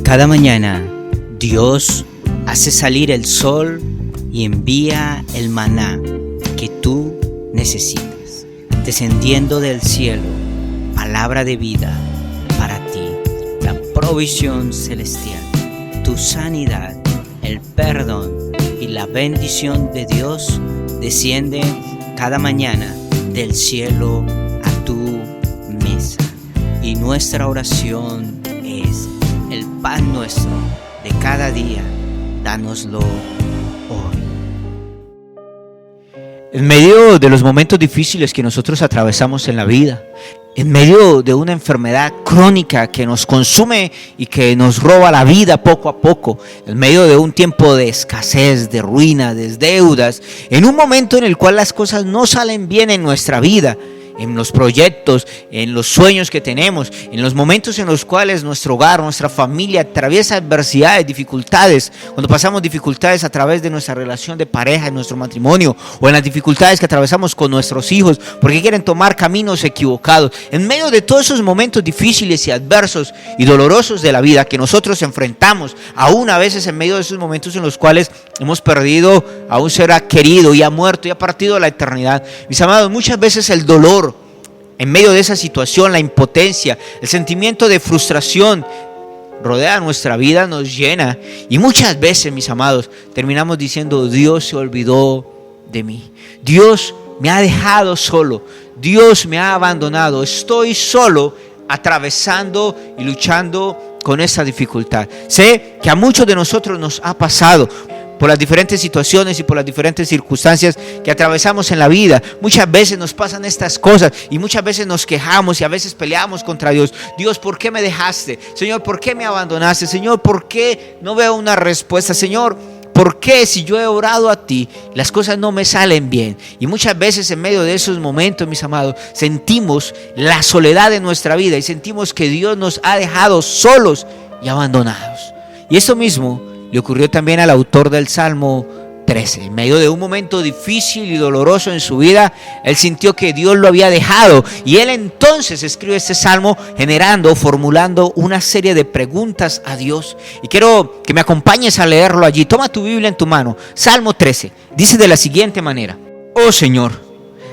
Cada mañana Dios hace salir el sol y envía el maná que tú necesitas, descendiendo del cielo, palabra de vida para ti, la provisión celestial, tu sanidad, el perdón y la bendición de Dios descienden cada mañana del cielo a tu mesa. Y nuestra oración es: el pan nuestro de cada día, dánoslo hoy. En medio de los momentos difíciles que nosotros atravesamos en la vida, en medio de una enfermedad crónica que nos consume y que nos roba la vida poco a poco, en medio de un tiempo de escasez, de ruina, de deudas, en un momento en el cual las cosas no salen bien en nuestra vida, en los proyectos, en los sueños que tenemos, en los momentos en los cuales nuestro hogar, nuestra familia atraviesa adversidades, dificultades, cuando pasamos dificultades a través de nuestra relación de pareja, en nuestro matrimonio, o en las dificultades que atravesamos con nuestros hijos, porque quieren tomar caminos equivocados. En medio de todos esos momentos difíciles y adversos y dolorosos de la vida que nosotros enfrentamos, aún a veces en medio de esos momentos en los cuales hemos perdido a un ser querido y ha muerto y ha partido a la eternidad, mis amados, muchas veces el dolor, en medio de esa situación, la impotencia, el sentimiento de frustración rodea nuestra vida, nos llena. Y muchas veces, mis amados, terminamos diciendo: Dios se olvidó de mí. Dios me ha dejado solo. Dios me ha abandonado. Estoy solo atravesando y luchando con esta dificultad. Sé que a muchos de nosotros nos ha pasado por las diferentes situaciones y por las diferentes circunstancias que atravesamos en la vida. Muchas veces nos pasan estas cosas y muchas veces nos quejamos y a veces peleamos contra Dios. Dios, ¿por qué me dejaste? Señor, ¿por qué me abandonaste? Señor, ¿por qué no veo una respuesta? Señor, ¿por qué si yo he orado a ti, las cosas no me salen bien? Y muchas veces en medio de esos momentos, mis amados, sentimos la soledad de nuestra vida y sentimos que Dios nos ha dejado solos y abandonados. Y esto mismo le ocurrió también al autor del Salmo 13. En medio de un momento difícil y doloroso en su vida, él sintió que Dios lo había dejado. Y él entonces escribe este salmo formulando una serie de preguntas a Dios. Y quiero que me acompañes a leerlo allí. Toma tu Biblia en tu mano. Salmo 13. Dice de la siguiente manera: Oh Señor,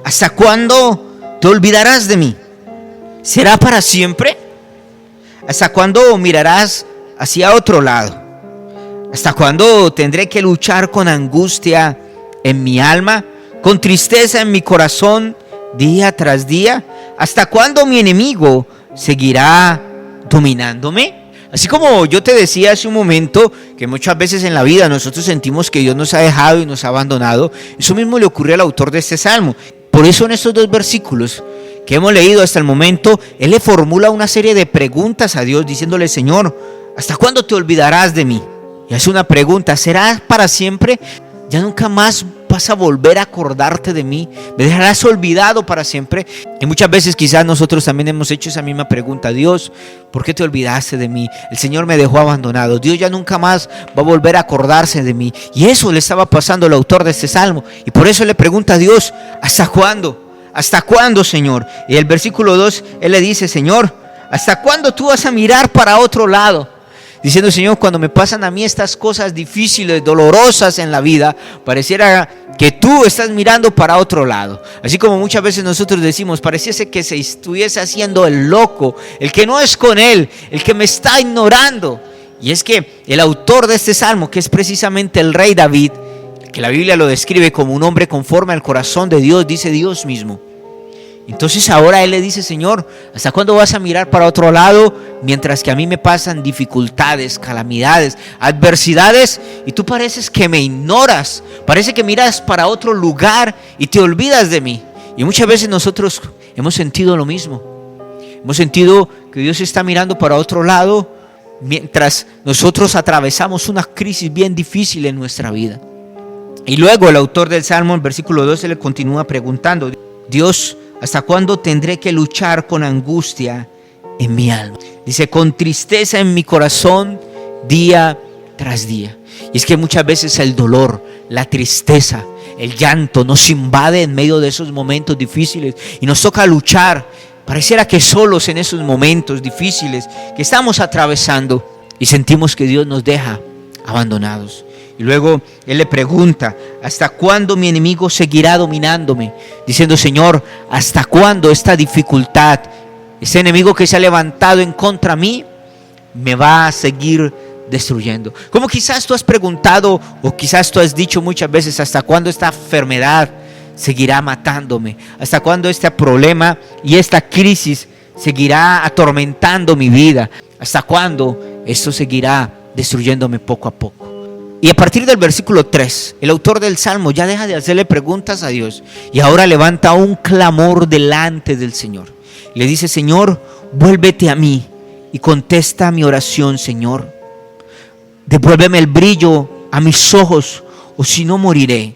¿hasta cuándo te olvidarás de mí? ¿Será para siempre? ¿Hasta cuándo mirarás hacia otro lado? ¿Hasta cuándo tendré que luchar con angustia en mi alma, con tristeza en mi corazón día tras día? ¿Hasta cuándo mi enemigo seguirá dominándome? Así como yo te decía hace un momento que muchas veces en la vida nosotros sentimos que Dios nos ha dejado y nos ha abandonado, eso mismo le ocurrió al autor de este salmo. Por eso en estos dos versículos que hemos leído hasta el momento, él le formula una serie de preguntas a Dios diciéndole: Señor, ¿hasta cuándo te olvidarás de mí? Y hace una pregunta: ¿será para siempre? ¿Ya nunca más vas a volver a acordarte de mí? ¿Me dejarás olvidado para siempre? Y muchas veces quizás nosotros también hemos hecho esa misma pregunta: Dios, ¿por qué te olvidaste de mí? El Señor me dejó abandonado. Dios ya nunca más va a volver a acordarse de mí. Y eso le estaba pasando al autor de este salmo. Y por eso le pregunta a Dios: ¿hasta cuándo? ¿Hasta cuándo, Señor? Y el versículo 2, él le dice: Señor, ¿hasta cuándo tú vas a mirar para otro lado? Diciendo: Señor, cuando me pasan a mí estas cosas difíciles, dolorosas en la vida, pareciera que tú estás mirando para otro lado. Así como muchas veces nosotros decimos: pareciese que se estuviese haciendo el loco, el que no es con él, el que me está ignorando. Y es que el autor de este salmo, que es precisamente el rey David, que la Biblia lo describe como un hombre conforme al corazón de Dios, dice Dios mismo. Entonces ahora él le dice: Señor, ¿hasta cuándo vas a mirar para otro lado mientras que a mí me pasan dificultades, calamidades, adversidades, y tú pareces que me ignoras? Parece que miras para otro lugar y te olvidas de mí. Y muchas veces nosotros hemos sentido lo mismo. Hemos sentido que Dios está mirando para otro lado mientras nosotros atravesamos una crisis bien difícil en nuestra vida. Y luego el autor del Salmo, en versículo 12, le continúa preguntando: Dios, ¿hasta cuándo tendré que luchar con angustia en mi alma? Dice: con tristeza en mi corazón día tras día. Y es que muchas veces el dolor, la tristeza, el llanto nos invade en medio de esos momentos difíciles y nos toca luchar. Pareciera que solos en esos momentos difíciles que estamos atravesando. y sentimos que Dios nos deja abandonados. Y luego Él le pregunta: ¿hasta cuándo mi enemigo seguirá dominándome? Diciendo: Señor, ¿hasta cuándo esta dificultad, ese enemigo que se ha levantado en contra mí, me va a seguir destruyendo? Como quizás tú has preguntado, o quizás tú has dicho muchas veces: ¿hasta cuándo esta enfermedad seguirá matándome? ¿Hasta cuándo este problema y esta crisis seguirá atormentando mi vida? ¿Hasta cuándo esto seguirá destruyéndome poco a poco? Y a partir del versículo 3, el autor del Salmo ya deja de hacerle preguntas a Dios y ahora levanta un clamor delante del Señor. Le dice: Señor, vuélvete a mí y contesta mi oración, Señor. Devuélveme el brillo a mis ojos, o si no moriré.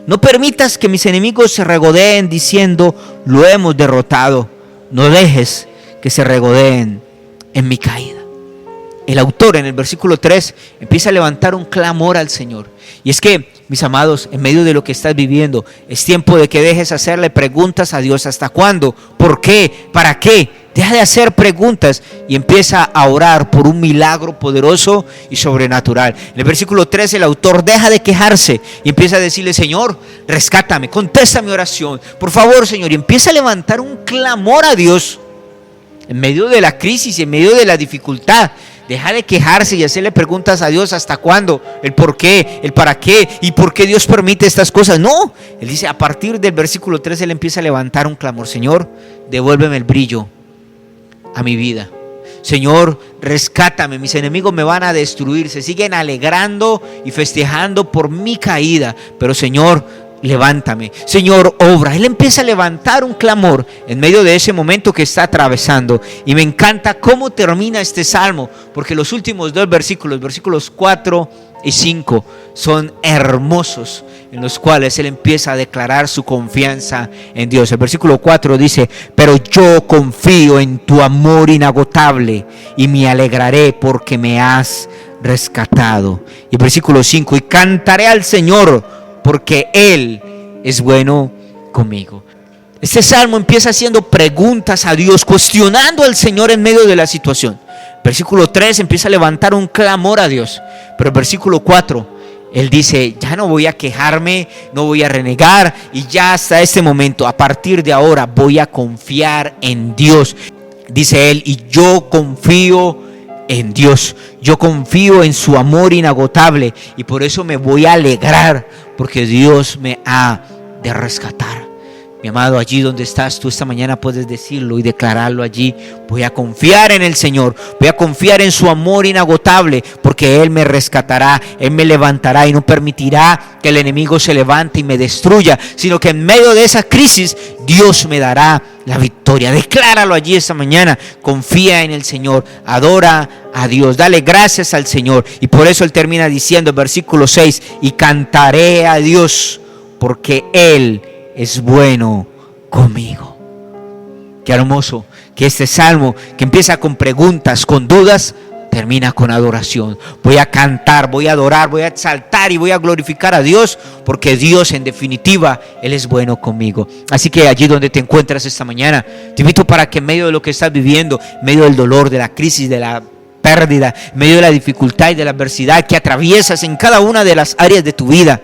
No permitas que mis enemigos se regodeen diciendo: lo hemos derrotado. No dejes que se regodeen en mi caída. El autor en el versículo 3 empieza a levantar un clamor al Señor. Y es que, mis amados, en medio de lo que estás viviendo, es tiempo de que dejes hacerle preguntas a Dios. ¿Hasta cuándo? ¿Por qué? ¿Para qué? Deja de hacer preguntas y empieza a orar por un milagro poderoso y sobrenatural. En el versículo 3 el autor deja de quejarse y empieza a decirle: Señor, rescátame, contesta mi oración, por favor, Señor. Y empieza a levantar un clamor a Dios en medio de la crisis, en medio de la dificultad. Deja de quejarse y hacerle preguntas a Dios: ¿hasta cuándo? El por qué, el para qué y por qué Dios permite estas cosas. No, él dice, a partir del versículo 3 él empieza a levantar un clamor: Señor, devuélveme el brillo a mi vida. Señor, rescátame, mis enemigos me van a destruir, se siguen alegrando y festejando por mi caída, pero Señor, levántame, Señor, obra. Él empieza a levantar un clamor en medio de ese momento que está atravesando. Y me encanta cómo termina este salmo, porque los últimos dos versículos, versículos 4 y 5, son hermosos, en los cuales él empieza a declarar su confianza en Dios. El versículo 4 dice: pero yo confío en tu amor inagotable y me alegraré porque me has rescatado. Y el versículo 5: y cantaré al Señor porque Él es bueno conmigo. Este salmo empieza haciendo preguntas a Dios, cuestionando al Señor en medio de la situación. Versículo 3 empieza a levantar un clamor a Dios. Pero el versículo 4, él dice: ya no voy a quejarme, no voy a renegar, y ya hasta este momento, a partir de ahora, voy a confiar en Dios. Dice él: y yo confío en Dios, yo confío en su amor inagotable, y por eso me voy a alegrar, porque Dios me ha de rescatar. Mi amado, allí donde estás tú esta mañana puedes decirlo y declararlo allí: voy a confiar en el Señor, voy a confiar en su amor inagotable, porque Él me rescatará, Él me levantará y no permitirá que el enemigo se levante y me destruya, sino que en medio de esa crisis Dios me dará la victoria. Decláralo allí esta mañana: confía en el Señor, adora a Dios, dale gracias al Señor. Y por eso Él termina diciendo en versículo 6: y cantaré a Dios porque Él es bueno conmigo. Qué hermoso que este salmo, que empieza con preguntas, con dudas, termina con adoración. Voy a cantar, voy a adorar, voy a exaltar y voy a glorificar a Dios, porque Dios, en definitiva, Él es bueno conmigo. Así que allí donde te encuentras esta mañana, te invito para que en medio de lo que estás viviendo, en medio del dolor, de la crisis, de la pérdida, en medio de la dificultad y de la adversidad que atraviesas en cada una de las áreas de tu vida,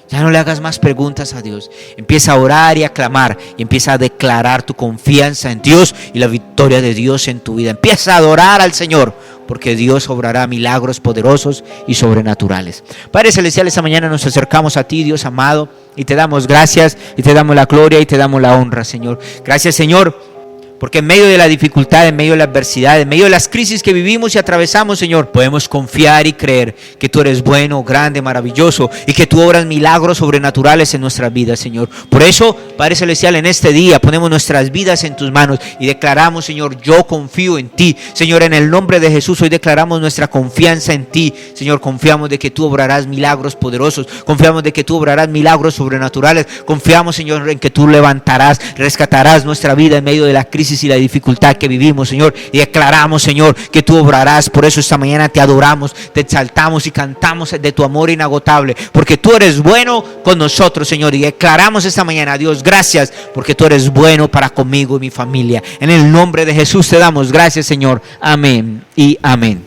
ya no le hagas más preguntas a Dios. Empieza a orar y a clamar, y empieza a declarar tu confianza en Dios y la victoria de Dios en tu vida. Empieza a adorar al Señor, porque Dios obrará milagros poderosos y sobrenaturales. Padre Celestial, esta mañana nos acercamos a ti, Dios amado, y te damos gracias, y te damos la gloria, y te damos la honra, Señor. Gracias, Señor, porque en medio de la dificultad, en medio de la adversidad, en medio de las crisis que vivimos y atravesamos, Señor, podemos confiar y creer que tú eres bueno, grande, maravilloso, y que tú obras milagros sobrenaturales en nuestras vidas, Señor. Por eso, Padre Celestial, en este día ponemos nuestras vidas en tus manos y declaramos, Señor: yo confío en ti. Señor, en el nombre de Jesús, hoy declaramos nuestra confianza en ti. Señor, confiamos de que tú obrarás milagros poderosos, confiamos de que tú obrarás milagros sobrenaturales, confiamos, Señor, en que tú levantarás, rescatarás nuestra vida en medio de la crisis y la dificultad que vivimos, Señor, y declaramos, Señor, que tú obrarás. Por eso esta mañana te adoramos, te exaltamos y cantamos de tu amor inagotable, porque tú eres bueno con nosotros, Señor, y declaramos esta mañana: Dios, gracias, porque tú eres bueno para conmigo y mi familia. En el nombre de Jesús te damos gracias, Señor. Amén y amén.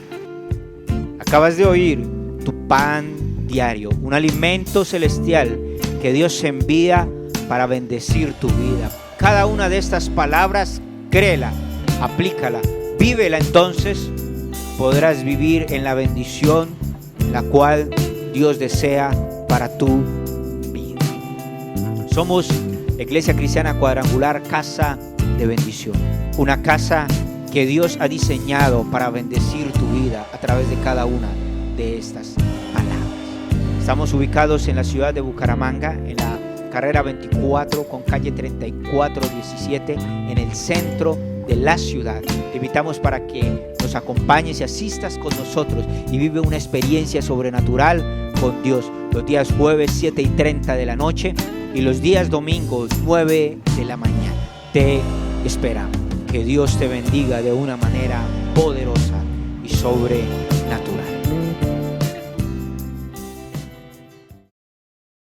Acabas de oír tu pan diario, un alimento celestial que Dios envía para bendecir tu vida. Cada una de estas palabras, créela, aplícala, vívela, entonces podrás vivir en la bendición la cual Dios desea para tu vida. Somos Iglesia Cristiana Cuadrangular, casa de bendición, una casa que Dios ha diseñado para bendecir tu vida a través de cada una de estas palabras. Estamos ubicados en la ciudad de Bucaramanga, en la carrera 24 con calle 3417, en el centro de la ciudad. Te invitamos para que nos acompañes y asistas con nosotros y vive una experiencia sobrenatural con Dios. Los días jueves 7:30 de la noche y los días domingos 9 de la mañana. Te esperamos. Que Dios te bendiga de una manera poderosa y sobrenatural.